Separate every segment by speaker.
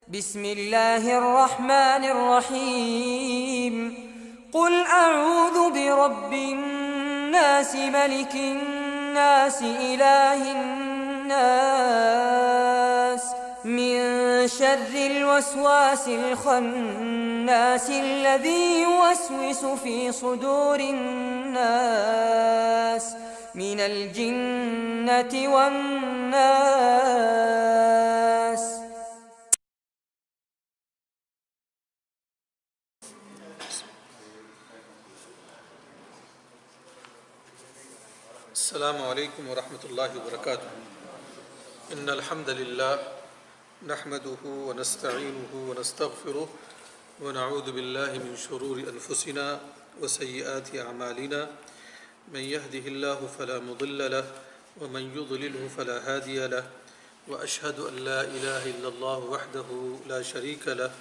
Speaker 1: بسم الله الرحمن الرحيم قل أعوذ برب الناس ملك الناس إله الناس من شر الوسواس الخناس الذي يوسوس في صدور الناس من الجنة والناس.
Speaker 2: السلام علیکم ورحمۃ اللہ وبرکاتہ. ان الحمد للہ نحمده ونستعینه ونستغفره ونعوذ باللہ من شرور انفسنا وسیئات اعمالنا من يهده الله فلا مضل له ومن يضلله فلا هادي له واشهد ان لا اله الا الله وحده لا شريك له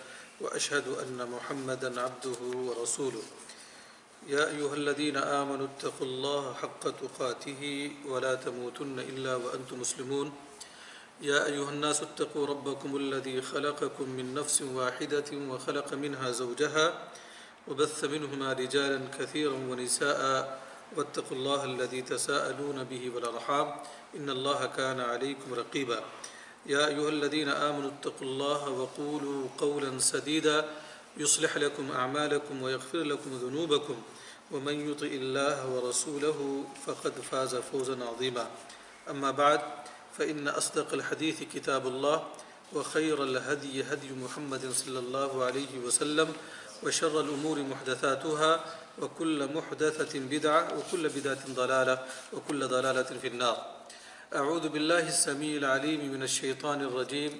Speaker 2: واشهد ان محمدا عبده ورسوله. يا أيها الذين آمنوا اتقوا الله حق تقاته ولا تموتن إلا وأنتم مسلمون. يا أيها الناس اتقوا ربكم الذي خلقكم من نفس واحدة وخلق منها زوجها وبث منهما رجالا كثيرا ونساء واتقوا الله الذي تساءلون به والأرحام إن الله كان عليكم رقيبا. يا أيها الذين آمنوا اتقوا الله وقولوا قولا سديدا يصلح لكم أعمالكم ويغفر لكم ذنوبكم ومن يطع الله ورسوله فقد فاز فوزا عظيما. أما بعد فإن أصدق الحديث كتاب الله وخير الهدي هدي محمد صلى الله عليه وسلم وشر الأمور محدثاتها وكل محدثة بدعة وكل بدعة ضلالة وكل ضلالة في النار. أعوذ بالله السميع العليم من الشيطان الرجيم.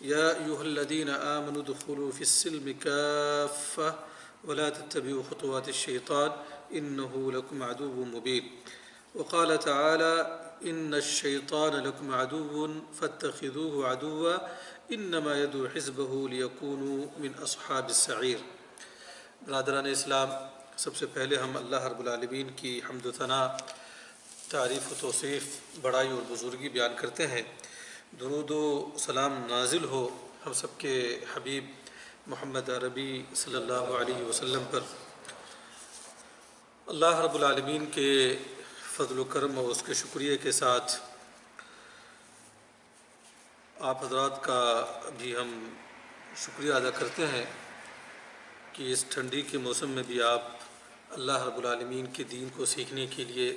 Speaker 2: يا أيها الذين آمنوا ادخلوا في السلم كافة ولا تتبعوا خطوات الشيطان إنه لكم عدو مبين. وقال تعالى إن الشيطان لكم عدو فاتخذوه عدوا إنما يدعو حزبه ليكونوا من أصحاب السعير. برادران اسلام، سب سے پہلے ہم اللہ رب العالمین کی حمد و ثنا، تعریف و توصیف، بڑائی اور بزرگی بیان کرتے ہیں. درود و سلام نازل ہو ہم سب کے حبیب محمد عربی صلی اللہ علیہ وسلم پر. اللہ رب العالمین کے فضل و کرم اور اس کے شکریہ کے ساتھ آپ حضرات کا بھی ہم شکریہ ادا کرتے ہیں کہ اس ٹھنڈی کے موسم میں بھی آپ اللہ رب العالمین کے دین کو سیکھنے کے لیے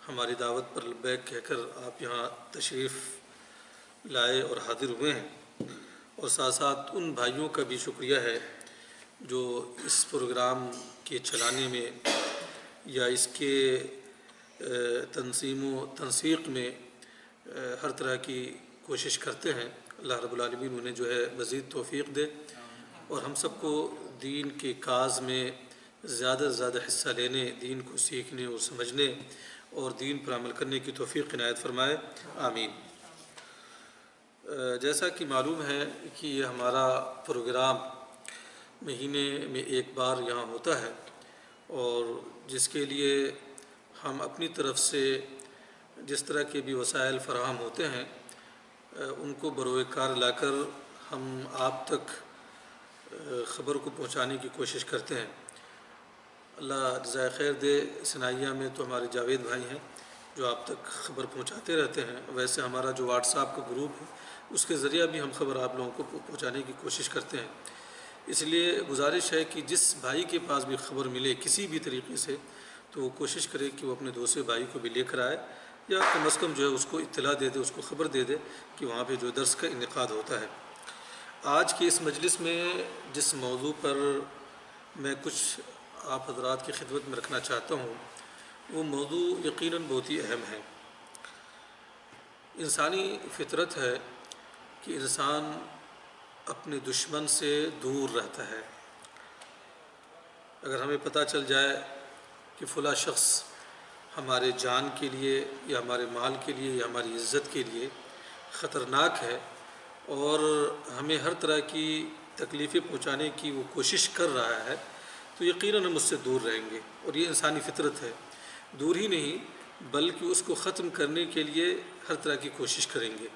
Speaker 2: ہماری دعوت پر لبیک کہہ کر آپ یہاں تشریف لائے اور حاضر ہوئے ہیں. اور ساتھ ساتھ ان بھائیوں کا بھی شکریہ ہے جو اس پروگرام کے چلانے میں یا اس کے تنظیم و تنسیق میں ہر طرح کی کوشش کرتے ہیں. اللہ رب العالمین انہیں جو ہے مزید توفیق دے اور ہم سب کو دین کے کاز میں زیادہ سے زیادہ حصہ لینے، دین کو سیکھنے اور سمجھنے اور دین پر عمل کرنے کی توفیق عنایت فرمائے. آمین. جیسا کہ معلوم ہے کہ یہ ہمارا پروگرام مہینے میں ایک بار یہاں ہوتا ہے اور جس کے لیے ہم اپنی طرف سے جس طرح کے بھی وسائل فراہم ہوتے ہیں ان کو بروئے کار لا کر ہم آپ تک خبر کو پہنچانے کی کوشش کرتے ہیں. اللہ جزائے خیر دے. سنائیہ میں تو ہمارے جاوید بھائی ہیں جو آپ تک خبر پہنچاتے رہتے ہیں. ویسے ہمارا جو واٹس ایپ کا گروپ ہے اس کے ذریعہ بھی ہم خبر آپ لوگوں کو پہنچانے کی کوشش کرتے ہیں. اس لیے گزارش ہے کہ جس بھائی کے پاس بھی خبر ملے کسی بھی طریقے سے تو وہ کوشش کرے کہ وہ اپنے دوسرے بھائی کو بھی لے کر آئے یا کم از کم جو ہے اس کو اطلاع دے دے، اس کو خبر دے دے کہ وہاں پہ جو درس کا انعقاد ہوتا ہے. آج کی اس مجلس میں جس موضوع پر میں کچھ آپ حضرات کی خدمت میں رکھنا چاہتا ہوں وہ موضوع یقیناً بہت ہی اہم ہے. انسانی فطرت ہے کہ انسان اپنے دشمن سے دور رہتا ہے. اگر ہمیں پتہ چل جائے کہ فلاں شخص ہمارے جان کے لیے یا ہمارے مال کے لیے یا ہماری عزت کے لیے خطرناک ہے اور ہمیں ہر طرح کی تکلیفیں پہنچانے کی وہ کوشش کر رہا ہے تو یقیناً ہم اس سے دور رہیں گے. اور یہ انسانی فطرت ہے. دور ہی نہیں بلکہ اس کو ختم کرنے کے لیے ہر طرح کی کوشش کریں گے.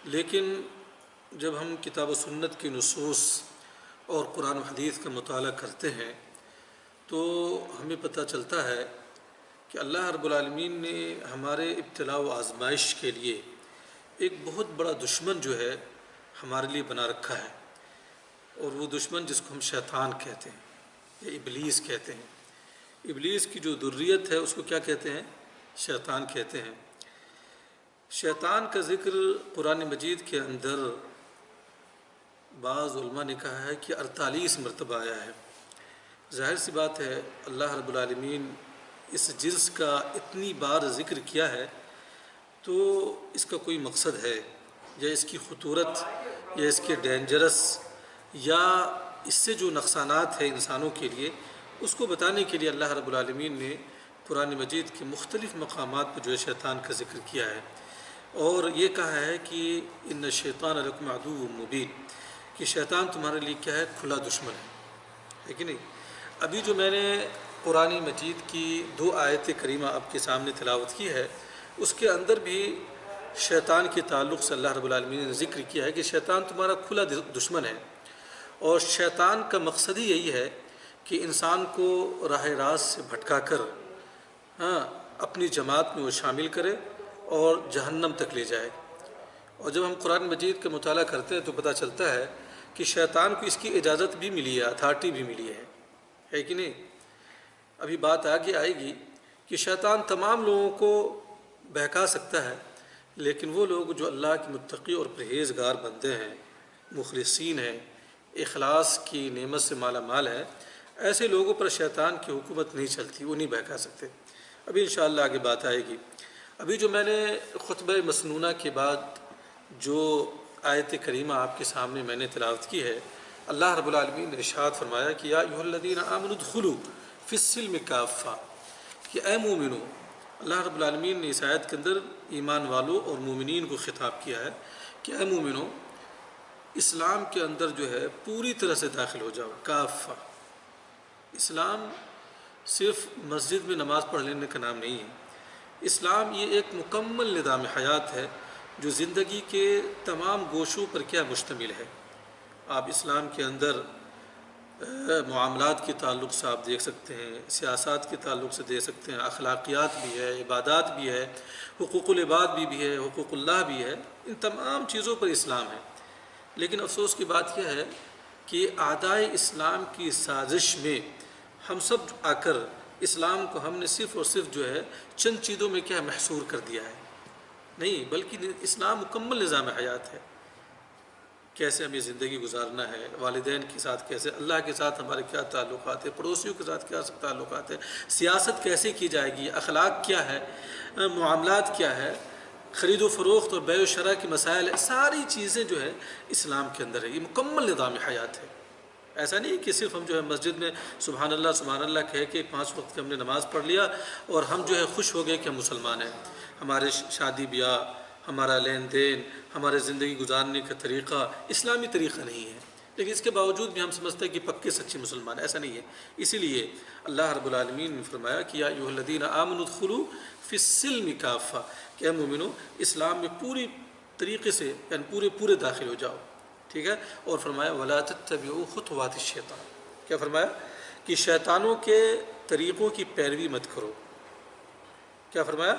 Speaker 2: لیکن جب ہم کتاب و سنت کی نصوص اور قرآن و حدیث کا مطالعہ کرتے ہیں تو ہمیں پتہ چلتا ہے کہ اللہ رب العالمین نے ہمارے ابتلاء و آزمائش کے لیے ایک بہت بڑا دشمن جو ہے ہمارے لیے بنا رکھا ہے، اور وہ دشمن جس کو ہم شیطان کہتے ہیں یا ابلیس کہتے ہیں۔ ابلیس کی جو ذریت ہے اس کو کیا کہتے ہیں؟ شیطان کہتے ہیں۔ شیطان کا ذکر قرآن مجید کے اندر بعض علماء نے کہا ہے کہ 48 مرتبہ آیا ہے۔ ظاہر سی بات ہے اللہ رب العالمین اس جنس کا اتنی بار ذکر کیا ہے تو اس کا کوئی مقصد ہے، یا اس کی خطورت یا اس کے ڈینجرس یا اس سے جو نقصانات ہیں انسانوں کے لیے اس کو بتانے کے لیے اللہ رب العالمین نے قرآن مجید کے مختلف مقامات پر جو ہے شیطان کا ذکر کیا ہے، اور یہ کہا ہے کہ ان الشیطان لکم عدو مبین، کہ شیطان تمہارے لیے کیا ہے؟ کھلا دشمن ہے کہ نہیں؟ ابھی جو میں نے قرآن مجید کی 2 آیت کریمہ آپ کے سامنے تلاوت کی ہے اس کے اندر بھی شیطان کے تعلق سے اللہ رب العالمین نے ذکر کیا ہے کہ شیطان تمہارا کھلا دشمن ہے، اور شیطان کا مقصد ہی یہی ہے کہ انسان کو راہ راست سے بھٹکا کر اپنی جماعت میں وہ شامل کرے اور جہنم تک لے جائے۔ اور جب ہم قرآن مجید کا مطالعہ کرتے ہیں تو پتہ چلتا ہے کہ شیطان کو اس کی اجازت بھی ملی ہے، اتھارٹی بھی ملی ہے کہ نہیں؟ ابھی بات آگے آئے گی کہ شیطان تمام لوگوں کو بہکا سکتا ہے، لیکن وہ لوگ جو اللہ کے متقی اور پرہیزگار بندے ہیں، مخلصین ہیں، اخلاص کی نعمت سے مالا مال ہے، ایسے لوگوں پر شیطان کی حکومت نہیں چلتی، وہ نہیں بہکا سکتے۔ ابھی انشاءاللہ آگے بات آئے گی۔ ابھی جو میں نے خطبہ مسنونہ کے بعد جو آیت کریمہ آپ کے سامنے میں نے تلاوت کی ہے، اللہ رب العالمین نے ارشاد فرمایا کہ یا ایھا الذین آمنوا ادخلوا فی السلم کافہ، کہ اے مومنو، اللہ رب العالمین نے اس آیت کے اندر ایمان والوں اور مومنین کو خطاب کیا ہے کہ اے مومنو، اسلام کے اندر جو ہے پوری طرح سے داخل ہو جاؤ، کافہ۔ اسلام صرف مسجد میں نماز پڑھ لینے کا نام نہیں ہے، اسلام یہ ایک مکمل نظام حیات ہے جو زندگی کے تمام گوشوں پر کیا مشتمل ہے۔ آپ اسلام کے اندر معاملات کے تعلق سے آپ دیکھ سکتے ہیں، سیاسات کے تعلق سے دیکھ سکتے ہیں، اخلاقیات بھی ہے، عبادات بھی ہے، حقوق العباد بھی ہے، حقوق اللہ بھی ہے، ان تمام چیزوں پر اسلام ہے۔ لیکن افسوس کی بات یہ ہے کہ اعدائے اسلام کی سازش میں ہم سب آ کر اسلام کو ہم نے صرف اور صرف جو ہے چند چیزوں میں کیا محصور کر دیا ہے، نہیں بلکہ اسلام مکمل نظام حیات ہے۔ کیسے ہمیں زندگی گزارنا ہے، والدین کے ساتھ کیسے، اللہ کے ساتھ ہمارے کیا تعلقات ہیں، پڑوسیوں کے ساتھ کیا تعلقات ہیں، سیاست کیسے کی جائے گی، اخلاق کیا ہے، معاملات کیا ہے، خرید و فروخت اور بیع و شرع کے مسائل، ساری چیزیں جو ہے اسلام کے اندر ہے۔ یہ مکمل نظام حیات ہے۔ ایسا نہیں کہ صرف ہم جو ہے مسجد میں سبحان اللہ کہہ کے 5 وقت کی ہم نے نماز پڑھ لیا اور ہم جو ہے خوش ہو گئے کہ ہم مسلمان ہیں۔ ہمارے شادی بیاہ، ہمارا لین دین، ہمارے زندگی گزارنے کا طریقہ اسلامی طریقہ نہیں ہے، لیکن اس کے باوجود بھی ہم سمجھتے ہیں کہ پکے سچے مسلمان، ایسا نہیں ہے۔ اسی لیے اللہ رب العالمین نے فرمایا کہ یا ایھا الذین آمنوا ادخلوا فی السلم کافہ، کہ اے مومنو اسلام میں پوری طریقے سے یعنی پورے داخل ہو جاؤ، ٹھیک ہے۔ اور فرمایا ولا تتبعوا خطوات الشیطان، کیا فرمایا؟ کہ شیطانوں کے طریقوں کی پیروی مت کرو۔ کیا فرمایا؟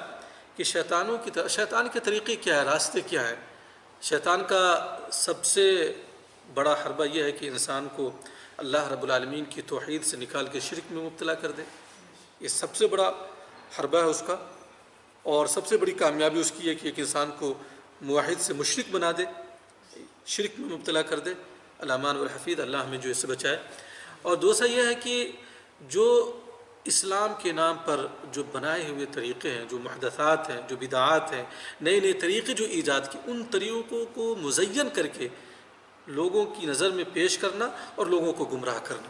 Speaker 2: کہ شیطان کے طریقے کیا ہے، راستے کیا ہے؟ شیطان کا سب سے بڑا حربہ یہ ہے کہ انسان کو اللہ رب العالمین کی توحید سے نکال کے شرک میں مبتلا کر دے، یہ سب سے بڑا حربہ ہے اس کا، اور سب سے بڑی کامیابی اس کی ہے کہ ایک انسان کو موحد سے مشرک بنا دے، شرک میں مبتلا کر دے۔ الامان والحفیظ، اللہ ہمیں جو اس سے بچائے۔ اور دوسرا یہ ہے کہ جو اسلام کے نام پر جو بنائے ہوئے طریقے ہیں، جو محدثات ہیں، جو بدعات ہیں، نئے طریقے جو ایجاد کی، ان طریقوں کو مزین کر کے لوگوں کی نظر میں پیش کرنا اور لوگوں کو گمراہ کرنا،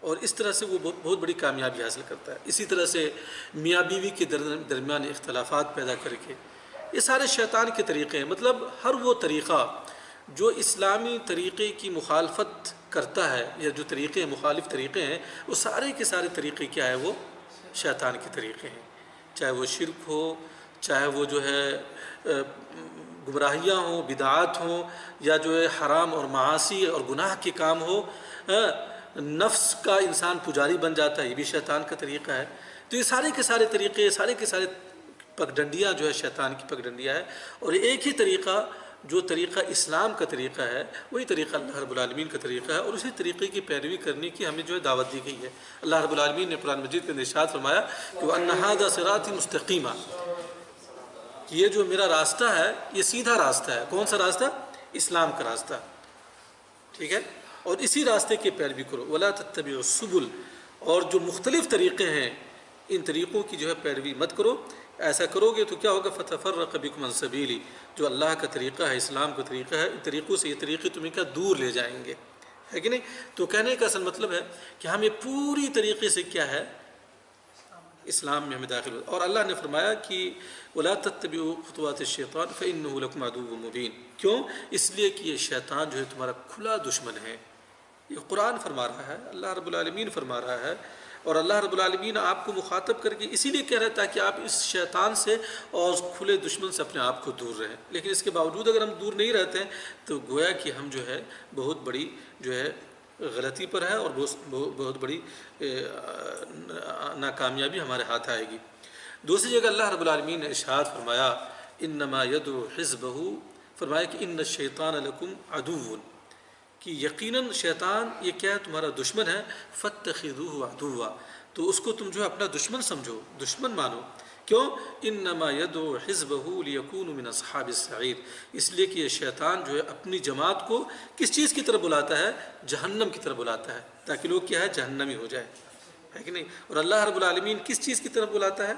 Speaker 2: اور اس طرح سے وہ بہت بڑی کامیابی حاصل کرتا ہے۔ اسی طرح سے میاں بیوی کے درمیان اختلافات پیدا کر کے، یہ سارے شیطان کے طریقے ہیں۔ مطلب ہر وہ طریقہ جو اسلامی طریقے کی مخالفت کرتا ہے، یا جو طریقے مخالف طریقے ہیں، وہ سارے کے سارے طریقے کیا ہے؟ وہ شیطان کے طریقے ہیں، چاہے وہ شرک ہو، چاہے وہ جو ہے گمراہیاں ہوں، بدعات ہوں، یا جو ہے حرام اور معاصی اور گناہ کے کام ہو، نفس کا انسان پجاری بن جاتا ہے، یہ بھی شیطان کا طریقہ ہے۔ تو یہ سارے کے سارے طریقے، سارے کے سارے پگڈنڈیاں جو ہے شیطان کی پگڈنڈیاں ہے، اور ایک ہی طریقہ جو طریقہ اسلام کا طریقہ ہے وہی طریقہ اللہ رب العالمین کا طریقہ ہے، اور اسی طریقے کی پیروی کرنے کی ہمیں جو ہے دعوت دی گئی ہے۔ اللہ رب العالمین نے قرآن مجید کے اندر ارشاد فرمایا کہ وَأَنَّ هَذَا صِرَاطِي مُسْتَقِيمًا، کہ یہ جو میرا راستہ ہے یہ سیدھا راستہ ہے۔ کون سا راستہ؟ اسلام کا راستہ، ٹھیک ہے، اور اسی راستے کی پیروی کرو۔ وَلَا تَتَّبِعُوا السُّبُلَ، اور جو مختلف طریقے ہیں ان طریقوں کی جو ہے پیروی مت کرو۔ ایسا کرو گے تو کیا ہوگا؟ فَتَفَرَّقَ بِكُمْ عَنْ سَبِيلِهِ، جو اللہ کا طریقہ ہے، اسلام کا طریقہ ہے، ان طریقوں سے یہ طریقے تمہیں کیا دور لے جائیں گے، ہے کہ نہیں؟ تو کہنے کا اصل مطلب ہے کہ ہمیں پوری طریقے سے کیا ہے، اسلام میں ہمیں داخل ہو۔ اور اللہ نے فرمایا کہ وَلَا تَتَّبِعُوا خُطُوَاتِ الشَّيْطَانِ فَإِنَّهُ لَكُمْ عَدُوٌّ مُّبِينٌ، کیوں؟ اس لیے کہ یہ شیطان جو ہے تمہارا کھلا دشمن ہے۔ یہ قرآن فرما رہا ہے، اللہ رب العالمین فرما رہا ہے، اور اللہ رب العالمین آپ کو مخاطب کر کے اسی لیے کہہ رہا ہے تاکہ آپ اس شیطان سے اور اس کھلے دشمن سے اپنے آپ کو دور رہیں۔ لیکن اس کے باوجود اگر ہم دور نہیں رہتے ہیں تو گویا کہ ہم جو ہے بہت بڑی جو ہے غلطی پر ہے، اور بہت بڑی ناکامیابی ہمارے ہاتھ آئے گی۔ دوسری جگہ اللہ رب العالمین نے ارشاد فرمایا انما یدعو حزبہ، فرمایا کہ ان الشیطان لکم عدو، کہ یقیناً شیطان یہ کیا ہے، تمہارا دشمن ہے۔ فاتخذوہ عدوا، تو اس کو تم جو ہے اپنا دشمن سمجھو، دشمن مانو۔ کیوں؟ انما یدعو حزبہ لیکونوا من اصحاب السعیر، اس لیے کہ یہ شیطان جو ہے اپنی جماعت کو کس چیز کی طرف بلاتا ہے؟ جہنم کی طرف بلاتا ہے، تاکہ لوگ کیا ہے، جہنمی ہو جائے، ہے کہ نہیں؟ اور اللہ رب العالمین کس چیز کی طرف بلاتا ہے؟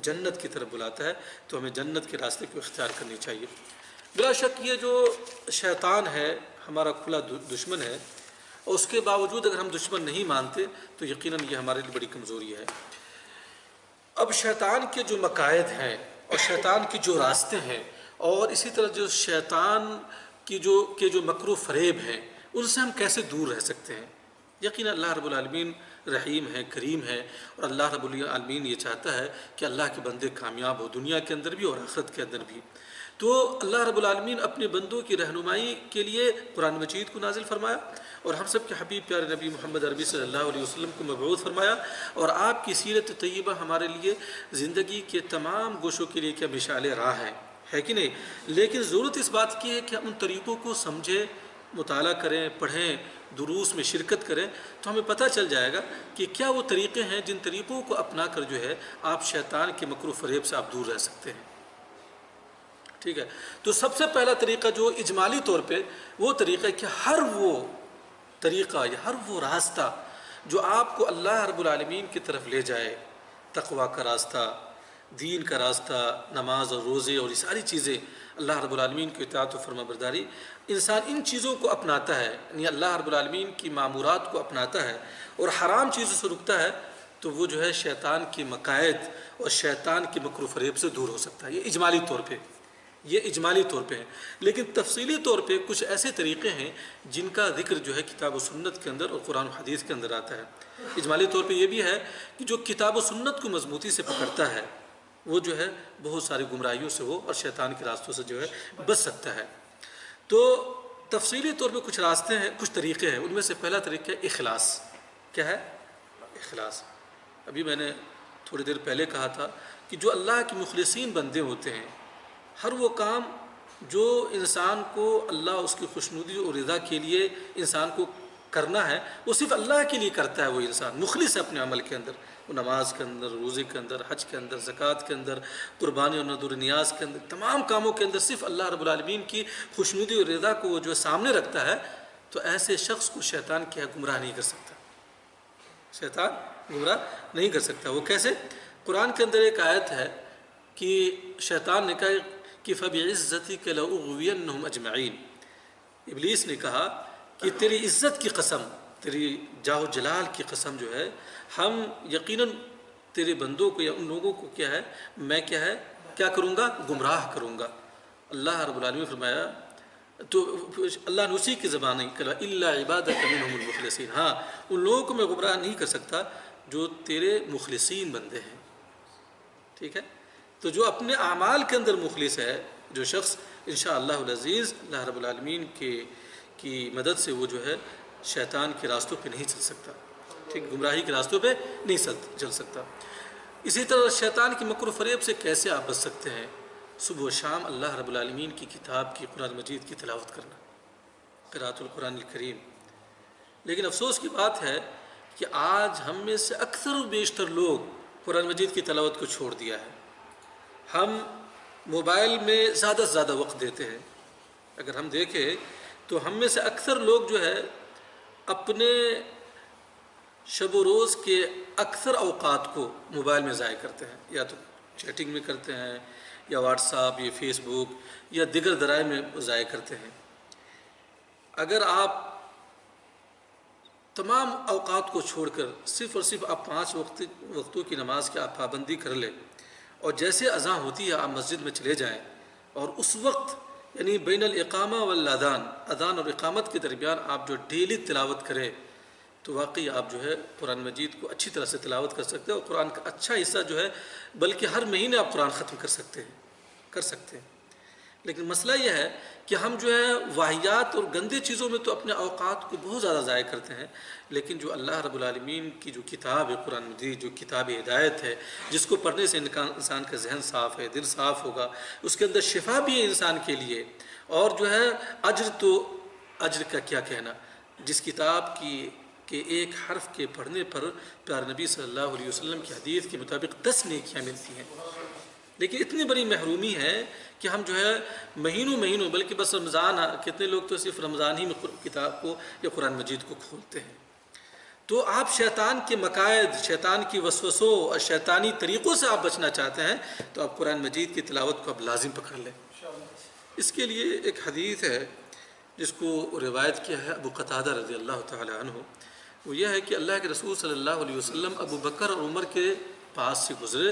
Speaker 2: جنت کی طرف بلاتا ہے۔ تو ہمیں جنت کے راستے کو اختیار کرنی چاہیے۔ بلا شک یہ جو شیطان ہے ہمارا کھلا دشمن ہے، اور اس کے باوجود اگر ہم دشمن نہیں مانتے تو یقیناً یہ ہمارے لیے بڑی کمزوری ہے۔ اب شیطان کے جو مقاصد ہیں اور شیطان کے جو راستے ہیں، اور اسی طرح جو شیطان کی جو مکر و فریب ہیں، ان سے ہم کیسے دور رہ سکتے ہیں؟ یقیناً اللہ رب العالمین رحیم ہے، کریم ہے، اور اللہ رب العالمین یہ چاہتا ہے کہ اللہ کے بندے کامیاب ہو، دنیا کے اندر بھی اور آخرت کے اندر بھی۔ تو اللہ رب العالمین اپنے بندوں کی رہنمائی کے لیے قرآن مجید کو نازل فرمایا، اور ہم سب کے حبیب پیارے نبی محمد عربی صلی اللہ علیہ وسلم کو مبعوث فرمایا، اور آپ کی سیرت طیبہ ہمارے لیے زندگی کے تمام گوشوں کے لیے کیا مشعل راہ ہے کہ نہیں؟ لیکن ضرورت اس بات کی ہے کہ ہم ان طریقوں کو سمجھیں، مطالعہ کریں، پڑھیں، دروس میں شرکت کریں، تو ہمیں پتہ چل جائے گا کہ کیا وہ طریقے ہیں جن طریقوں کو اپنا کر جو ہے آپ شیطان کے مکر و فریب سے آپ دور رہ سکتے ہیں، ٹھیک ہے؟ تو سب سے پہلا طریقہ جو اجمالی طور پہ وہ طریقہ ہے کہ ہر وہ طریقہ یا ہر وہ راستہ جو آپ کو اللہ رب العالمین کی طرف لے جائے، تقویٰ کا راستہ، دین کا راستہ، نماز اور روزے اور یہ ساری چیزیں، اللہ رب العالمین کی اطاعت و فرما برداری، انسان ان چیزوں کو اپناتا ہے، یعنی اللہ رب العالمین کی مامورات کو اپناتا ہے اور حرام چیزوں سے رکتا ہے، تو وہ جو ہے شیطان کے مقاصد اور شیطان کے مکر و فریب سے دور ہو سکتا ہے۔ یہ اجمالی طور پہ ہے۔ لیکن تفصیلی طور پہ کچھ ایسے طریقے ہیں جن کا ذکر جو ہے کتاب و سنت کے اندر اور قرآن و حدیث کے اندر آتا ہے۔ اجمالی طور پہ یہ بھی ہے کہ جو کتاب و سنت کو مضبوطی سے پکڑتا ہے وہ جو ہے بہت ساری گمراہیوں سے وہ اور شیطان کے راستوں سے جو ہے بچ سکتا ہے۔ تو تفصیلی طور پہ کچھ راستے ہیں، کچھ طریقے ہیں، ان میں سے پہلا طریقہ ہے اخلاص۔ کیا ہے؟ اخلاص۔ ابھی میں نے تھوڑی دیر پہلے کہا تھا کہ جو اللہ کے مخلصین بندے ہوتے ہیں، ہر وہ کام جو انسان کو اللہ اس کی خوشنودی اور رضا کے لیے انسان کو کرنا ہے، وہ صرف اللہ کے لیے کرتا ہے۔ وہ انسان مخلص ہے اپنے عمل کے اندر، وہ نماز کے اندر، روزے کے اندر، حج کے اندر، زکوٰۃ کے اندر، قربانی اور نذر و نیاز کے اندر، تمام کاموں کے اندر صرف اللہ رب العالمین کی خوشنودی اور رضا کو وہ جو سامنے رکھتا ہے، تو ایسے شخص کو شیطان کیا گمراہ نہیں کر سکتا، شیطان گمراہ نہیں کر سکتا۔ وہ کیسے؟ قرآن کے اندر ایک آیت ہے کہ شیطان نے کہا کہ فَبِعِزَّتِكَ لَأُغْوِيَنَّهُمْ أَجْمَعِينَ، ابلیس نے کہا کہ تیری عزت کی قسم، تیری جاہ و جلال کی قسم جو ہے، ہم یقیناً تیرے بندوں کو یا ان لوگوں کو کیا ہے، میں کیا کروں گا؟ گمراہ کروں گا۔ اللہ رب العالمین فرمایا، تو اللہ نے اسی کی زبان نہیں کہا الا عبادک منہم المخلصین، ہاں ان لوگوں کو میں گمراہ نہیں کر سکتا جو تیرے مخلصین بندے ہیں، ٹھیک ہے؟ تو جو اپنے اعمال کے اندر مخلص ہے، جو شخص انشاءاللہ العزیز اللہ رب العالمین کی مدد سے وہ جو ہے شیطان کے راستوں پہ نہیں چل سکتا، ٹھیک، گمراہی کے راستوں پہ نہیں چل سکتا۔ اسی طرح شیطان کی مکر و فریب سے کیسے آپ بچ سکتے ہیں؟ صبح و شام اللہ رب العالمین کی کتاب کی، قرآن مجید کی تلاوت کرنا، قراءۃ القرآن الکریم۔ لیکن افسوس کی بات ہے کہ آج ہم میں سے اکثر و بیشتر لوگ قرآن مجید کی تلاوت کو چھوڑ دیا ہے۔ ہم موبائل میں زیادہ سے زیادہ وقت دیتے ہیں۔ اگر ہم دیکھیں تو ہم میں سے اکثر لوگ جو ہے اپنے شب و روز کے اکثر اوقات کو موبائل میں ضائع کرتے ہیں، یا تو چیٹنگ میں کرتے ہیں، یا واٹس ایپ، یا فیس بک، یا دیگر ذرائع میں ضائع کرتے ہیں۔ اگر آپ تمام اوقات کو چھوڑ کر صرف اور صرف آپ 5 وقتوں کی نماز کی آپ پابندی کر لیں، اور جیسے اذان ہوتی ہے آپ مسجد میں چلے جائیں، اور اس وقت یعنی بین الاقامہ والاذان، اذان اور اقامت کے درمیان آپ جو ڈیلی تلاوت کریں، تو واقعی آپ جو ہے قرآن مجید کو اچھی طرح سے تلاوت کر سکتے ہیں، اور قرآن کا اچھا حصہ جو ہے بلکہ ہر مہینے آپ قرآن ختم کر سکتے ہیں۔ لیکن مسئلہ یہ ہے کہ ہم جو ہے واہیات اور گندے چیزوں میں تو اپنے اوقات کو بہت زیادہ ضائع کرتے ہیں، لیکن جو اللہ رب العالمین کی جو کتاب ہے قرآن مجید، جو کتاب ہدایت ہے، جس کو پڑھنے سے انسان کا ذہن صاف ہے، دل صاف ہوگا، اس کے اندر شفا بھی ہے انسان کے لیے، اور جو ہے اجر کا کیا کہنا، جس کتاب کے ایک حرف کے پڑھنے پر پیارے نبی صلی اللہ علیہ وسلم کی حدیث کے مطابق 10 نیکیاں ملتی ہیں۔ لیکن اتنی بڑی محرومی ہے کہ ہم جو ہے مہینوں بلکہ بس رمضان، کتنے لوگ تو صرف رمضان ہی میں کتاب کو یا قرآن مجید کو کھولتے ہیں۔ تو آپ شیطان کے مقاصد، شیطان کی وسوسوں اور شیطانی طریقوں سے آپ بچنا چاہتے ہیں تو آپ قرآن مجید کی تلاوت کو اب لازم پکڑ لیں۔ اس کے لیے ایک حدیث ہے جس کو روایت کیا ہے ابو قتادہ رضی اللہ تعالی عنہ، وہ یہ ہے کہ اللہ کے رسول صلی اللہ علیہ وسلم ابو بکر اور عمر کے پاس سے گزرے،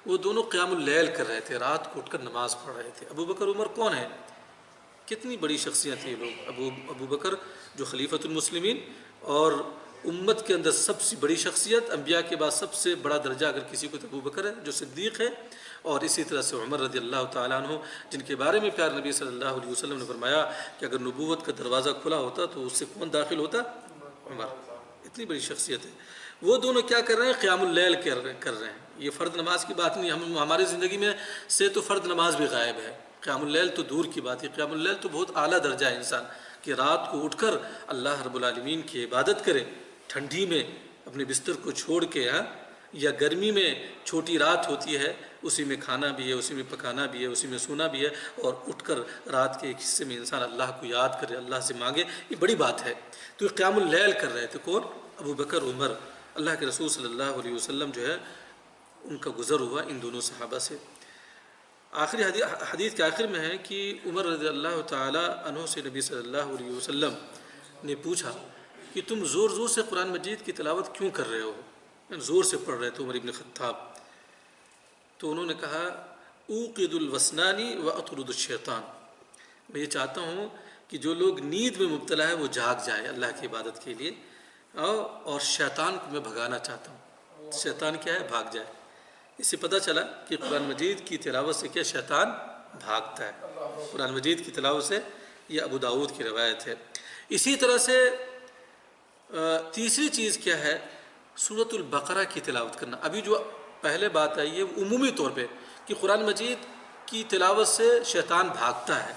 Speaker 2: وہ دونوں قیام اللیل کر رہے تھے، رات کو اٹھ کر نماز پڑھ رہے تھے۔ ابو بکر عمر کون ہیں؟ کتنی بڑی شخصیت ہیں یہ لوگ۔ ابو بکر جو خلیفۃ المسلمین اور امت کے اندر سب سے بڑی شخصیت، انبیاء کے بعد سب سے بڑا درجہ اگر کسی کو تو ابو بکر ہے جو صدیق ہے، اور اسی طرح سے عمر رضی اللہ تعالیٰ عنہ، جن کے بارے میں پیارے نبی صلی اللہ علیہ وسلم نے فرمایا کہ اگر نبوت کا دروازہ کھلا ہوتا تو اس سے کون داخل ہوتا؟ عمر۔ اتنی بڑی شخصیت ہے۔ وہ دونوں کیا کر رہے ہیں؟ قیام اللیل کر رہے ہیں۔ یہ فرض نماز کی بات نہیں، ہماری زندگی میں سے تو فرض نماز بھی غائب ہے، قیام اللیل تو دور کی بات ہے۔ قیام اللیل تو بہت اعلیٰ درجہ ہے انسان کہ رات کو اٹھ کر اللہ رب العالمین کی عبادت کرے، ٹھنڈی میں اپنے بستر کو چھوڑ کے، یا گرمی میں چھوٹی رات ہوتی ہے اسی میں کھانا بھی ہے، اسی میں پکانا بھی ہے، اسی میں سونا بھی ہے، اور اٹھ کر رات کے ایک حصے میں انسان اللہ کو یاد کرے، اللہ سے مانگے، یہ بڑی بات ہے۔ تو یہ قیام اللیل کر رہے تھے کون؟ ابو بکر عمر۔ اللہ کے رسول صلی اللہ علیہ وسلم جو ہے ان کا گزر ہوا ان دونوں صحابہ سے۔ آخری حدیث کے آخر میں ہے کہ عمر رضی اللہ تعالی عنہ سے نبی صلی اللہ علیہ وسلم نے پوچھا کہ تم زور زور سے قرآن مجید کی تلاوت کیوں کر رہے ہو؟ زور سے پڑھ رہے تھے عمر ابن خطاب۔ تو انہوں نے کہا اوقد الوسنانی واطرد الشیطان، میں یہ چاہتا ہوں کہ جو لوگ نیند میں مبتلا ہے وہ جاگ جائے اللہ کی عبادت کے لیے، اور شیطان کو میں بھگانا چاہتا ہوں۔ شیطان کیا ہے؟ بھاگ جائے۔ اس سے پتہ چلا کہ قرآن مجید کی تلاوت سے کیا شیطان بھاگتا ہے، قرآن مجید کی تلاوت سے۔ یہ ابو داؤد کی روایت ہے۔ اسی طرح سے تیسری چیز کیا ہے؟ سورۃ البقرہ کی تلاوت کرنا۔ ابھی جو پہلے بات آئی ہے وہ عمومی طور پہ کہ قرآن مجید کی تلاوت سے شیطان بھاگتا ہے،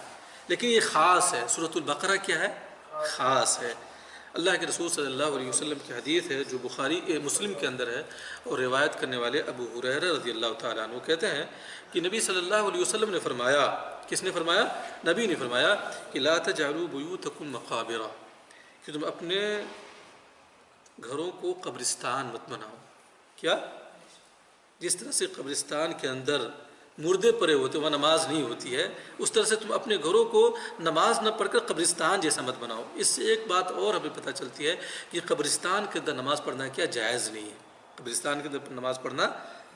Speaker 2: لیکن یہ خاص ہے۔ سورۃ البقرہ کیا ہے؟ خاص ہے۔ اللہ کے رسول صلی اللہ علیہ وسلم کی حدیث ہے جو بخاری مسلم کے اندر ہے، اور روایت کرنے والے ابو ہریرہ رضی اللہ تعالیٰ عنہ کہتے ہیں کہ نبی صلی اللہ علیہ وسلم نے فرمایا، کس نے فرمایا؟ نبی نے فرمایا کہ لا تجعلوا بیوتکم مقابر، کہ تم اپنے گھروں کو قبرستان مت بناؤ۔ کیا؟ جس طرح سے قبرستان کے اندر مردے پڑے ہوتے وہاں نماز نہیں ہوتی ہے، اس طرح سے تم اپنے گھروں کو نماز نہ پڑھ کر قبرستان جیسا مت بناؤ۔ اس سے ایک بات اور ہمیں پتہ چلتی ہے کہ قبرستان کے اندر نماز پڑھنا کیا جائز نہیں ہے۔ قبرستان کے اندر نماز پڑھنا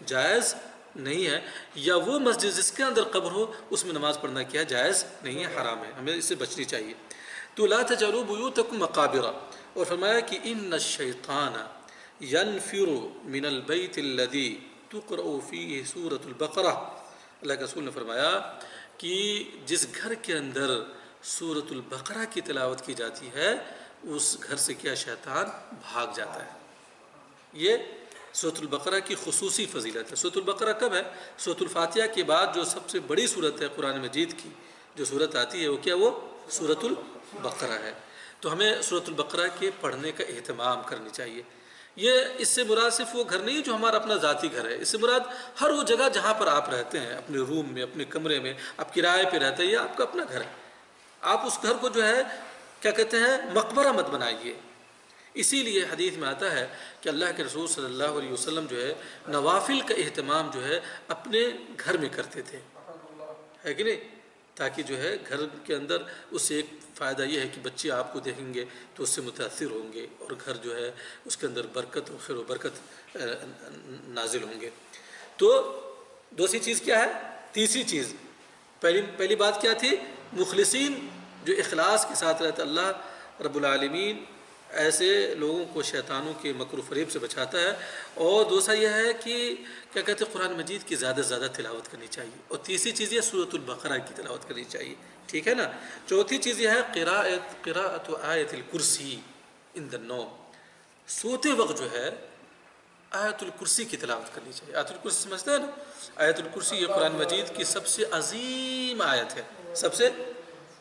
Speaker 2: جائز نہیں ہے، یا وہ مسجد جس کے اندر قبر ہو اس میں نماز پڑھنا کیا جائز نہیں ہے، حرام ہے، ہمیں اس سے بچنی چاہیے۔ تو لا تجعلوا بیوتکم مقابر، اور فرمایا کہ ان الشیطان ینفر من البیت الذی تقرأ فیہ سورۃ البقرہ۔ اللہ کے رسول نے فرمایا کہ جس گھر کے اندر سورۃ البقرہ کی تلاوت کی جاتی ہے اس گھر سے کیا شیطان بھاگ جاتا ہے۔ یہ سورۃ البقرہ کی خصوصی فضیلت ہے۔ سورۃ البقرہ کب ہے؟ سورۃ الفاتحہ کے بعد جو سب سے بڑی صورت ہے قرآن مجید کی، جو صورت آتی ہے وہ کیا؟ وہ سورۃ البقرہ ہے۔ تو ہمیں سورۃ البقرہ کے پڑھنے کا اہتمام کرنی چاہیے۔ یہ اس سے مراد صرف وہ گھر نہیں جو ہمارا اپنا ذاتی گھر ہے، اس سے مراد ہر وہ جگہ جہاں پر آپ رہتے ہیں، اپنے روم میں، اپنے کمرے میں، آپ کرائے پہ رہتے ہیں، یہ آپ کا اپنا گھر ہے۔ آپ اس گھر کو جو ہے کیا کہتے ہیں، مقبرہ مت بنائیے۔ اسی لیے حدیث میں آتا ہے کہ اللہ کے رسول صلی اللہ علیہ وسلم جو ہے نوافل کا اہتمام جو ہے اپنے گھر میں کرتے تھے، ہے کہ نہیں؟ تاکہ جو ہے گھر کے اندر اس سے ایک فائدہ یہ ہے کہ بچے آپ کو دیکھیں گے تو اس سے متاثر ہوں گے، اور گھر جو ہے اس کے اندر برکت و خیر و برکت نازل ہوں گے۔ تو دوسری چیز کیا ہے؟ تیسری چیز، پہلی بات کیا تھی؟ مخلصین جو اخلاص کے ساتھ رہتا، اللہ رب العالمین ایسے لوگوں کو شیطانوں کے مکر و فریب سے بچاتا ہے۔ اور دوسرا یہ ہے کہ کیا کہتے ہیں، قرآن مجید کی زیادہ سے زیادہ تلاوت کرنی چاہیے۔ اور تیسری چیز یہ سورۃ البقرہ کی تلاوت کرنی چاہیے، ٹھیک ہے نا؟ چوتھی چیز یہ ہے قراءۃ آیت الکرسی ان the النوم، سوتے وقت جو ہے آیت الکرسی کی تلاوت کرنی چاہیے۔ آیت الکرسی سمجھتے ہیں نا؟ آیت الکرسی یہ قرآن مجید کی سب سے عظیم آیت ہے، سب سے،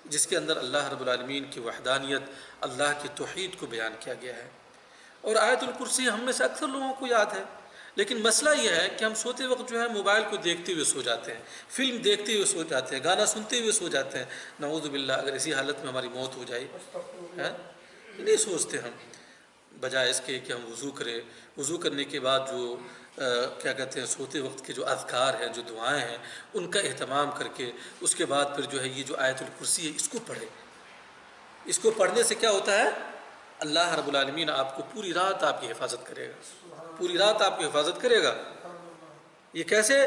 Speaker 2: جس کے اندر اللہ رب العالمین کی وحدانیت، اللہ کی توحید کو بیان کیا گیا ہے۔ اور آیت الکرسی ہم میں سے اکثر لوگوں کو یاد ہے، لیکن مسئلہ یہ ہے کہ ہم سوتے وقت جو ہے موبائل کو دیکھتے ہوئے سو جاتے ہیں، فلم دیکھتے ہوئے سو جاتے ہیں، گانا سنتے ہوئے سو جاتے ہیں۔ نعوذ باللہ، اگر اسی حالت میں ہماری موت ہو جائے، نہیں سوچتے ہم، بجائے اس کے کہ ہم وضو کریں، وضو کرنے کے بعد جو کیا کہتے ہیں سوتے وقت کے جو اذکار ہیں، جو دعائیں ہیں، ان کا اہتمام کر کے اس کے بعد پھر جو ہے یہ جو آیت الکرسی ہے اس کو پڑھیں۔ اس کو پڑھنے سے کیا ہوتا ہے؟ اللہ رب العالمین آپ کو پوری رات آپ کی حفاظت کرے گا، پوری رات آپ کی حفاظت کرے گا۔ یہ کیسے؟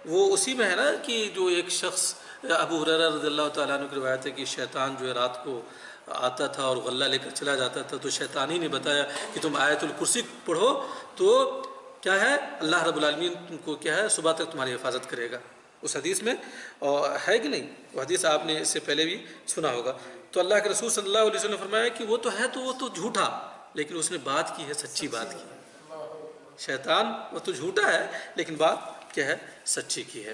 Speaker 2: وہ اسی میں ہے نا کہ جو ایک شخص، ابو ہریرہ رضی اللہ تعالیٰ عنہ کی روایت ہے کہ شیطان جو ہے رات کو آتا تھا اور غلہ لے کر چلا جاتا تھا، تو شیطان ہی نے بتایا کہ تم آیت الکرسی پڑھو تو کیا ہے، اللہ رب العالمین تم کو کیا ہے، صبح تک تمہاری حفاظت کرے گا۔ اس حدیث میں اور ہے کہ نہیں؟ وہ حدیث آپ نے اس سے پہلے بھی سنا ہوگا۔ تو اللہ کے رسول صلی اللہ علیہ وسلم نے فرمایا کہ وہ تو ہے، تو وہ تو جھوٹا، لیکن اس نے بات کی ہے، سچی بات کی ہے۔ شیطان وہ تو جھوٹا ہے لیکن بات کیا ہے، سچی کی ہے۔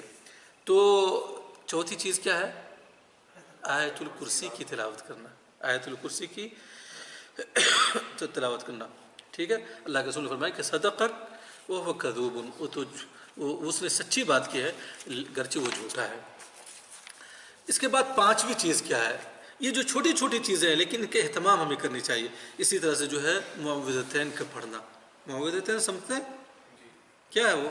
Speaker 2: تو چوتھی چیز کیا ہے؟ آیت الکرسی کی تلاوت کرنا، آیت الکرسی کی تلاوت کرنا، ٹھیک ہے؟ اللہ کے رسول نے فرمایا کہ صدقک وہو کذوب، اس نے سچی بات کی ہے گرچہ وہ جھوٹا ہے۔ اس کے بعد پانچویں چیز کیا ہے؟ یہ جو چھوٹی چھوٹی چیزیں ہیں لیکن ان کے اہتمام ہمیں کرنی چاہیے۔ اسی طرح سے جو ہے معوذتین کا پڑھنا، معوذتین سمجھتے ہیں کیا ہے؟ وہ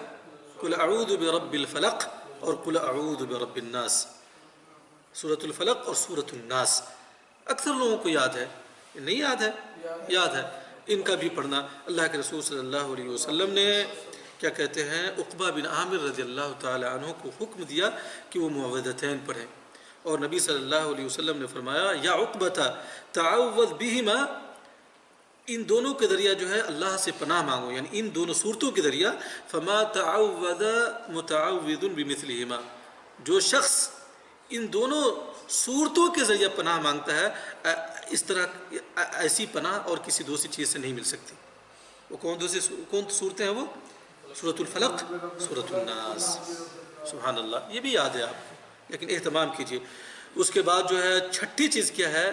Speaker 2: قل اعوذ برب الفلق اور قل اعوذ برب الناس، سورۃ الفلق اور سورۃ الناس۔ اکثر لوگوں کو یاد ہے، نہیں یاد ہے؟ یاد ہے، ان کا بھی پڑھنا۔ اللہ کے رسول صلی اللہ علیہ وسلم نے کیا کہتے ہیں، عقبہ بن عامر رضی اللہ تعالی عنہ کو حکم دیا کہ وہ معوذتین پڑھیں، اور نبی صلی اللہ علیہ وسلم نے فرمایا یا عقبہ تعوذ بہما، ان دونوں کے ذریعہ جو ہے اللہ سے پناہ مانگو، یعنی ان دونوں صورتوں کے ذریعہ، فما تعوذ متعوذ بمثلہما، جو شخص ان دونوں صورتوں کے ذریعہ پناہ مانگتا ہے، اس طرح ایسی پناہ اور کسی دوسری چیز سے نہیں مل سکتی۔ وہ کون صورتیں ہیں؟ وہ سورۃ الفلق، سورۃ الناس۔ سبحان اللہ، یہ بھی یاد ہے آپ کو، لیکن اہتمام کیجیے۔ اس کے بعد جو ہے چھٹی چیز کیا ہے؟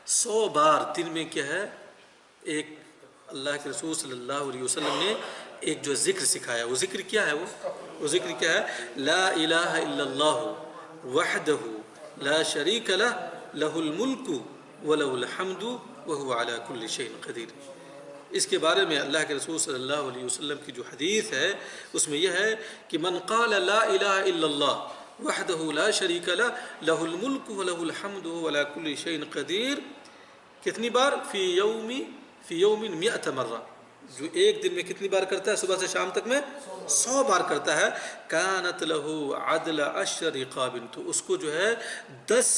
Speaker 2: 100 بار دن میں کیا ہے، ایک اللہ کے رسول صلی اللہ علیہ وسلم نے ایک جو ذکر سکھایا، وہ ذکر کیا ہے؟ وہ ذکر کیا ہے؟ لا الہ الا اللہ وحدہ لا شریک لہ لہ الملک ولہ الحمد وہو علی کل شیء قدیر۔ اس کے بارے میں اللہ کے رسول صلی اللہ علیہ وسلم کی جو حدیث ہے اس میں یہ ہے کہ من قال لا الہ الا اللہ وحدہ لا شریک لہ لہ الملک ولہ الحمد وہو علی کل شیء قدیر، کتنی بار؟ فی یوم 100 مرہ، جو ایک دن میں کتنی بار کرتا ہے؟ صبح سے شام تک میں 100 بار کرتا ہے۔ کانت لہ عدل 10 رقاب، تو اس کو جو ہے 10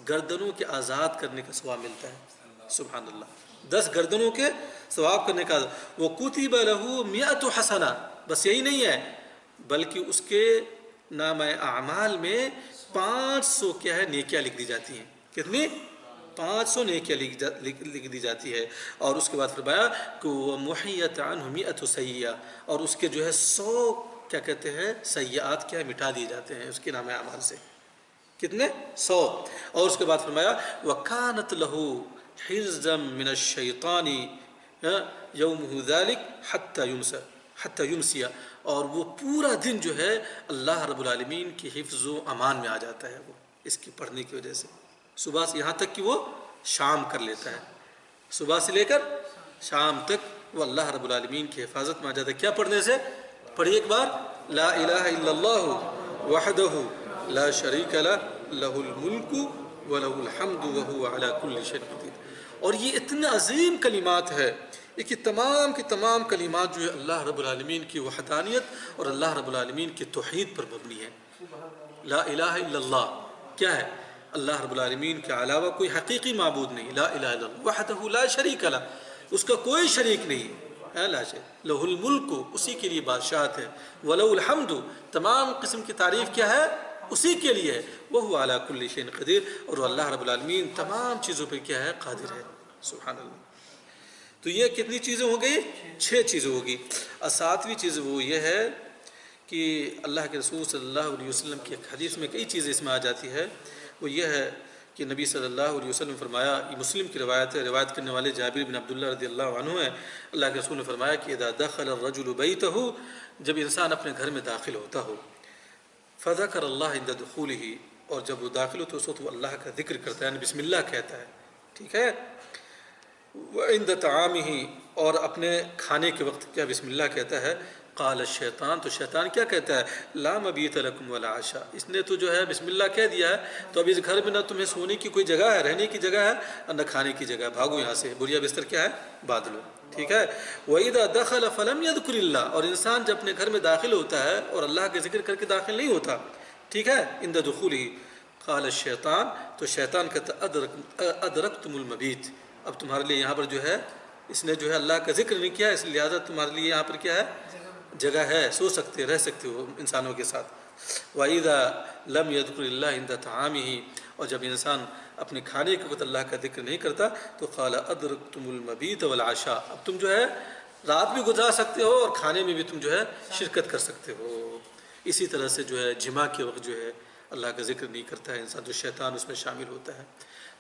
Speaker 2: گردنوں کے آزاد کرنے کا ثواب ملتا ہے۔ سبحان اللہ، 10 گردنوں کے ثواب کرنے کا۔ وہ کتب لہ 100 حسنہ، بس یہی نہیں ہے بلکہ اس کے نامہ اعمال میں 500 کیا ہے نیکیاں لکھ دی جاتی ہیں. کتنی؟ 500 نیکیاں لکھ دی جاتی ہے. اور اس کے بعد فرمایا کہ وَمُحِيَّتْ عَنْهُ مِئَةُ سَيِّئَةٍ، اور اس کے جو ہے 100 کیا کہتے ہیں سیئات کیا مٹا دیے جاتے ہیں اس کے نام اعمال سے. کتنے؟ 100. اور اس کے بعد فرمایا وَكَانَتْ لَهُ حِرْزًا مِّنَ الشَّيْطَانِ يَوْمُهُ ذَلِكَ حَتَّى يُمْسِيَ، اور وہ پورا دن جو ہے اللہ رب العالمین کی حفظ و امان میں آ جاتا ہے. وہ اس کی پڑھنے کی وجہ سے صبح سے یہاں تک کہ وہ شام کر لیتا ہے. صبح سے لے کر شام تک وہ اللہ رب العالمین کی حفاظت میں آ جاتا ہے. کیا پڑھنے سے؟ پڑھیے ایک بار، لا الہ الا اللہ وحدہ لا شریک لہ الملک ولہ الحمد وہو علی کل شیء قدیر. اور یہ اتنا عظیم کلمات ہے کہ تمام کی تمام کلمات جو ہے اللہ رب العالمین کی وحدانیت اور اللہ رب العالمین کی توحید پر مبنی ہے. لا الہ الا اللہ کیا ہے؟ اللہ رب العالمین کے علاوہ کوئی حقیقی معبود نہیں. لا الہ الا اللہ وحدہ لا شریک لہ، اس کا کوئی شریک نہیں ہے. لہ الملک، اسی کے لیے بادشاہت ہے. ولہ الحمد، تمام قسم کی تعریف کیا ہے؟ اسی کے لیے ہے. وہو علی کل شیء قدیر، اور اللہ رب العالمین تمام چیزوں پہ کیا ہے؟ قادر ہے. سبحان اللہ. تو یہ کتنی چیزیں ہو گئی؟ 6 چیزیں ہوگی. اور 7ویں چیز وہ یہ ہے کہ اللہ کے رسول صلی اللہ علیہ وسلم کی ایک حدیث میں کئی چیزیں اس میں آ جاتی ہے. وہ یہ ہے کہ نبی صلی اللہ علیہ وسلم فرمایا، یہ مسلم کی روایت ہے، روایت کرنے والے جابر بن عبداللہ رضی اللہ عنہ ہیں. اللہ کے رسول نے فرمایا کہ اذا دخل الرجل بیتہ، جب انسان اپنے گھر میں داخل ہوتا ہو، فذکر اللہ عند دخولہ، اور جب وہ داخل ہوتا ہے اس وقت وہ اللہ کا ذکر کرتا ہے، یعنی بسم اللہ کہتا ہے. ٹھیک ہے. وعند طعامہ، اور اپنے کھانے کے وقت کیا بسم اللہ کہتا ہے. قال الشیطان، تو شیطان کیا کہتا ہے؟ لا مبیت لکم ولا عشاء، اس نے تو جو ہے بسم اللہ کہہ دیا ہے تو اب اس گھر میں نہ تمہیں سونے کی کوئی جگہ ہے، رہنے کی جگہ ہے، اور نہ کھانے کی جگہ ہے. بھاگو یہاں سے، بڑھیا بستر کیا ہے؟ باندھ لو. ٹھیک ہے. وَإِذَا دَخَلَ فَلَمْ يَذْكُرِ اللَّهَ، اور انسان جب اپنے گھر میں داخل ہوتا ہے اور اللہ کے ذکر کر کے داخل نہیں ہوتا، ٹھیک ہے، عند دخولہ، قال الشیطان، تو شیطان کہتا ادرکتم المبیت، اب تمہارے لیے یہاں پر جو ہے اس نے جو ہے اللہ کا ذکر نہیں کیا، اس لہٰذا تمہارے لیے یہاں پر کیا ہے؟ جگہ ہے، سو سکتے، رہ سکتے ہو انسانوں کے ساتھ. وَإِذَا لَمْ يَذْكُرِ اللَّهَ عِنْدَ طَعَامِهِ، اور جب انسان اپنے کھانے کے وقت اللہ کا ذکر نہیں کرتا تو قال ادرکتم المبیت والعشاء، اب تم جو ہے رات بھی گزار سکتے ہو اور کھانے میں بھی تم جو ہے شرکت کر سکتے ہو. اسی طرح سے جو ہے جمعہ کے وقت جو ہے اللہ کا ذکر نہیں کرتا ہے انسان، جو شیطان اس میں شامل ہوتا ہے.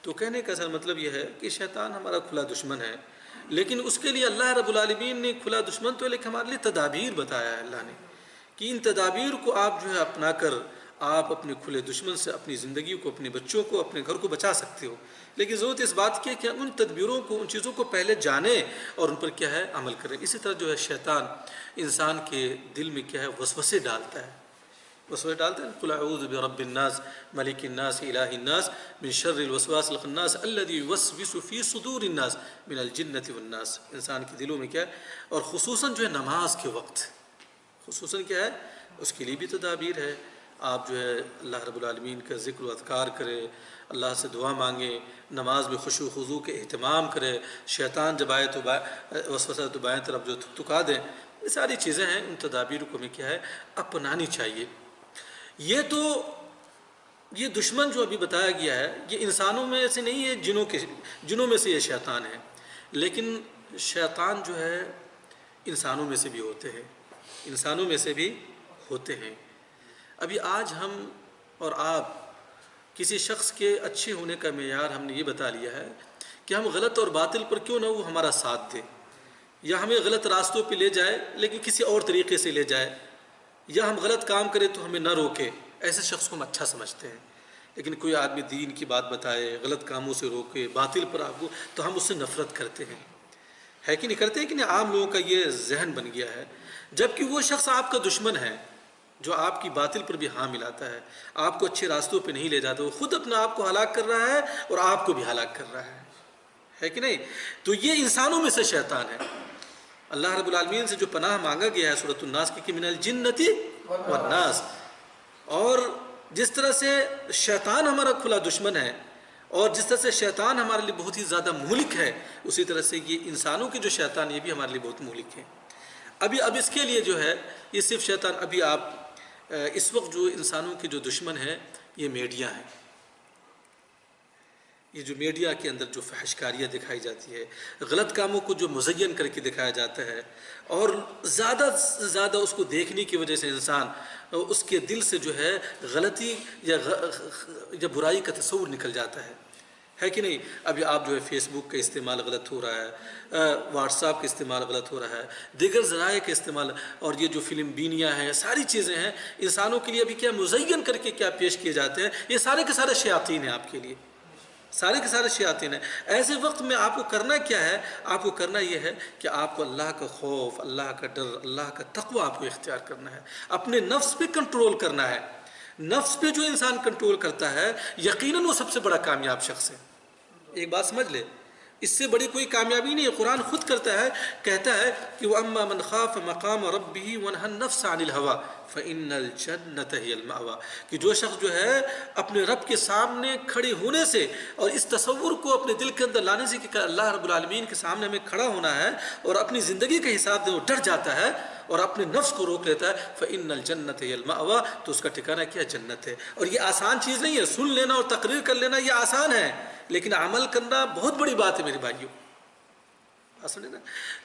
Speaker 2: تو کہنے کا اصل مطلب یہ ہے کہ شیطان ہمارا کھلا دشمن ہے، لیکن اس کے لیے اللہ رب العالمین نے کھلا دشمن تو، لیکن ہمارے لیے تدابیر بتایا ہے اللہ نے کہ ان تدابیر کو آپ جو ہے اپنا کر آپ اپنے کھلے دشمن سے اپنی زندگی کو، اپنے بچوں کو، اپنے گھر کو بچا سکتے ہو. لیکن ضرورت اس بات کی ہے کہ ان تدبیروں کو، ان چیزوں کو پہلے جانیں اور ان پر کیا ہے عمل کریں. اسی طرح جو ہے شیطان انسان کے دل میں کیا ہے وسوسے ڈالتا ہے، وسوسے ڈالتے ہیں. قل اعوذ برب الناس ملک الناس الہ الناس من شر الوسواس الخناس الذی یوسوس فی صدور الناس من الجنۃ والناس. انسان کے دلوں میں کیا ہے، اور خصوصاً جو ہے نماز کے وقت، خصوصاً کیا ہے، اس کے لیے بھی تدابیر ہے. آپ جو ہے اللہ رب العالمین کا ذکر و اذکار کرے، اللہ سے دعا مانگے، نماز میں خشوع و خضوع کے اہتمام کرے. شیطان جب آئے تو وسوسہ تو بائیں طرف جو تکا دیں. یہ ساری چیزیں ہیں، ان تدابیر کو ہمیں کیا ہے اپنانی چاہیے. یہ تو یہ دشمن جو ابھی بتایا گیا ہے یہ انسانوں میں سے نہیں ہے، جنوں میں سے یہ شیطان ہے. لیکن شیطان جو ہے انسانوں میں سے بھی ہوتے ہیں، انسانوں میں سے بھی ہوتے ہیں. ابھی آج ہم اور آپ کسی شخص کے اچھے ہونے کا معیار ہم نے یہ بتا لیا ہے کہ ہم غلط اور باطل پر کیوں نہ وہ ہمارا ساتھ دے، یا ہمیں غلط راستوں پہ لے جائے لیکن کسی اور طریقے سے لے جائے، یا ہم غلط کام کریں تو ہمیں نہ روکے. ایسے شخص کو ہم اچھا سمجھتے ہیں. لیکن کوئی آدمی دین کی بات بتائے، غلط کاموں سے روکے، باطل پر آپ کو، تو ہم اس سے نفرت کرتے ہیں. ہے کہ نہیں کرتے ہیں کہ نہیں؟ عام لوگوں کا یہ ذہن بن گیا ہے. جبکہ وہ شخص آپ کا دشمن ہے جو آپ کی باطل پر بھی ہاں ملاتا ہے، آپ کو اچھے راستوں پہ نہیں لے جاتا، وہ خود اپنا آپ کو ہلاک کر رہا ہے اور آپ کو بھی ہلاک کر رہا ہے کہ نہیں؟ تو یہ انسانوں میں سے شیطان ہے. اللہ رب العالمین سے جو پناہ مانگا گیا ہے سورۃ الناس کی کہ من الجنۃ والناس، اور جس طرح سے شیطان ہمارا کھلا دشمن ہے اور جس طرح سے شیطان ہمارے لیے بہت ہی زیادہ مہلک ہے، اسی طرح سے یہ انسانوں کے جو شیطان یہ بھی ہمارے لیے بہت مہلک ہے. اب اس کے لیے جو ہے یہ صرف شیطان، ابھی آپ اس وقت جو انسانوں کے جو دشمن ہیں یہ میڈیا ہیں. یہ جو میڈیا کے اندر جو فحش کاریاں دکھائی جاتی ہے، غلط کاموں کو جو مزین کر کے دکھایا جاتا ہے، اور زیادہ سے زیادہ اس کو دیکھنے کی وجہ سے انسان اس کے دل سے جو ہے غلطی یا برائی کا تصور نکل جاتا ہے کہ نہیں؟ ابھی آپ جو ہے فیس بک کا استعمال غلط ہو رہا ہے، واٹس ایپ کا استعمال غلط ہو رہا ہے، دیگر ذرائع کا استعمال، اور یہ جو فلم بینیاں ہیں، ساری چیزیں ہیں انسانوں کے لیے ابھی کیا مزین کر کے کیا پیش کیے جاتے ہیں، یہ سارے کے سارے شیاطین ہیں آپ کے لیے، سارے کے سارے شیاطین ہیں. ایسے وقت میں آپ کو کرنا کیا ہے؟ آپ کو کرنا یہ ہے کہ آپ کو اللہ کا خوف، اللہ کا ڈر، اللہ کا تقوی آپ کو اختیار کرنا ہے، اپنے نفس پہ کنٹرول کرنا ہے. نفس پہ جو انسان کنٹرول کرتا ہے یقیناً وہ سب سے بڑا کامیاب شخص ہے. ایک بات سمجھ لے، اس سے بڑی کوئی کامیابی نہیں ہے. قرآن خود کہتا ہے کہ وَأَمَّا مَنْ خَافَ مَقَامَ رَبِّهِ وَنَهَى النَّفْسَ عَنِ الْهَوَىٰ فَإِنَّ الْجَنَّةَ هِيَ الْمَأْوَىٰ، کہ جو شخص جو ہے اپنے رب کے سامنے کھڑے ہونے سے اور اس تصور کو اپنے دل کے اندر لانے سے کہ اللہ رب العالمین کے سامنے ہمیں کھڑا ہونا ہے اور اپنی زندگی کا حساب دے، وہ ڈر جاتا ہے اور اپنے نفس کو روک لیتا ہے، فَإِنَّ الْجَنَّةَ هِيَ الْمَأْوَىٰ، تو اس کا ٹھکانہ کیا؟ جنت ہے. اور یہ آسان چیز نہیں ہے، سن لینا اور تقریر کر لینا یہ آسان ہے، لیکن عمل کرنا بہت بڑی بات ہے میرے بھائیوں.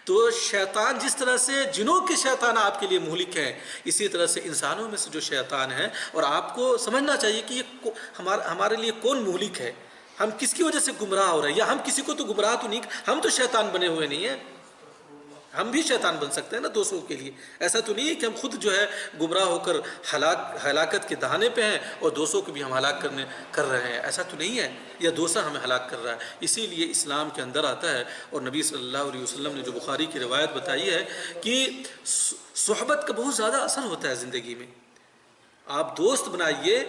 Speaker 2: تو شیطان جس طرح سے جنوں کے شیطان آپ کے لیے مہلک ہیں، اسی طرح سے انسانوں میں سے جو شیطان ہیں، اور آپ کو سمجھنا چاہیے کہ یہ ہمارے لیے کون مہلک ہے، ہم کس کی وجہ سے گمراہ ہو رہے ہیں، یا ہم کسی کو تو گمراہ تو نہیں، ہم تو شیطان بنے ہوئے نہیں ہیں، ہم بھی شیطان بن سکتے ہیں نا دوسروں کے لیے. ایسا تو نہیں ہے کہ ہم خود جو ہے گمراہ ہو کر ہلاکت کے دہانے پہ ہیں اور دوسروں کو بھی ہم ہلاک کر رہے ہیں، ایسا تو نہیں ہے، یا دوسرا ہمیں ہلاک کر رہا ہے. اسی لیے اسلام کے اندر آتا ہے، اور نبی صلی اللہ علیہ وسلم نے جو بخاری کی روایت بتائی ہے کہ صحبت کا بہت زیادہ اثر ہوتا ہے زندگی میں. آپ دوست بنائیے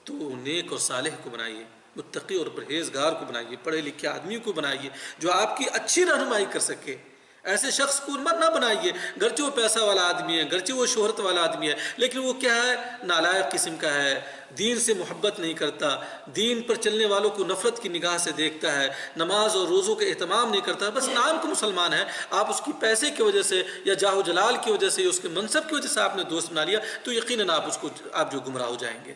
Speaker 2: تو نیک اور صالح کو بنائیے، متقی اور پرہیزگار کو بنائیے، پڑھے لکھے آدمی کو بنائیے جو آپ کی اچھی رہنمائی کر سکے. ایسے شخص کو نہ بنائیے، گرچہ وہ پیسہ والا آدمی ہے، گرچہ وہ شہرت والا آدمی ہے، لیکن وہ کیا ہے؟ نالائق قسم کا ہے، دین سے محبت نہیں کرتا، دین پر چلنے والوں کو نفرت کی نگاہ سے دیکھتا ہے، نماز اور روزوں کا اہتمام نہیں کرتا، بس نام کو مسلمان ہے. آپ اس کی پیسے کی وجہ سے یا جاہ و جلال کی وجہ سے، اس کے منصب کی وجہ سے آپ نے دوست بنا لیا، تو یقیناً آپ جو گمراہ ہو جائیں گے.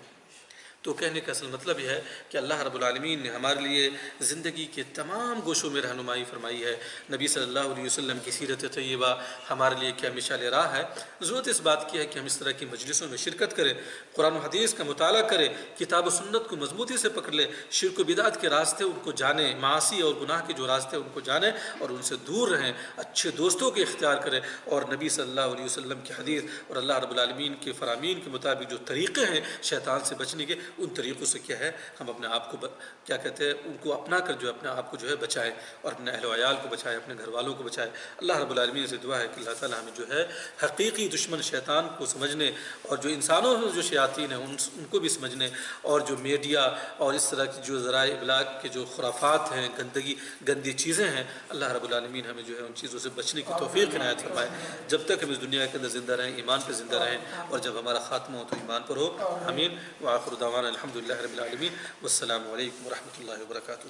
Speaker 2: تو کہنے کا اصل مطلب یہ ہے کہ اللہ رب العالمین نے ہمارے لیے زندگی کے تمام گوشوں میں رہنمائی فرمائی ہے. نبی صلی اللہ علیہ وسلم کی سیرت طیبہ ہمارے لیے کیا مثال راہ ہے. ضرورت اس بات کی ہے کہ ہم اس طرح کی مجلسوں میں شرکت کریں، قرآن و حدیث کا مطالعہ کریں، کتاب و سنت کو مضبوطی سے پکڑ لیں، شرک و بدعت کے راستے ان کو جانیں، معاصی اور گناہ کے جو راستے ان کو جانیں اور ان سے دور رہیں، اچھے دوستوں کے اختیار کریں، اور نبی صلی اللہ علیہ وسلم کی حدیث اور اللہ رب العالمین کے فرامین کے مطابق جو طریقے ہیں شیطان سے بچنے کے، ان طریقوں سے کیا ہے ہم اپنے آپ کو کیا کہتے ہیں ان کو اپنا کر جو اپنے آپ کو جو ہے بچائیں، اور اپنے اہل و عیال کو بچائیں، اپنے گھر والوں کو بچائیں. اللہ رب العالمین سے دعا ہے کہ اللہ تعالیٰ ہمیں جو ہے حقیقی دشمن شیطان کو سمجھنے، اور جو انسانوں میں جو شیاطین ہیں ان کو بھی سمجھنے، اور جو میڈیا اور اس طرح کی جو ذرائع ابلاغ کے جو خرافات ہیں، گندی چیزیں ہیں، اللہ رب العالمین ہمیں جو ہے ان چیزوں سے بچنے کی توفیق عنایت فرمائے. جب تک ہم اس دنیا کے اندر زندہ رہیں، ایمان پہ زندہ رہیں، اور جب ہمارا خاتمہ ہو تو ایمان پر ہو. آمین. وآخر دعوانا الحمدللہ رب العالمین، والسلام علیکم ورحمۃ اللہ وبرکاتہ.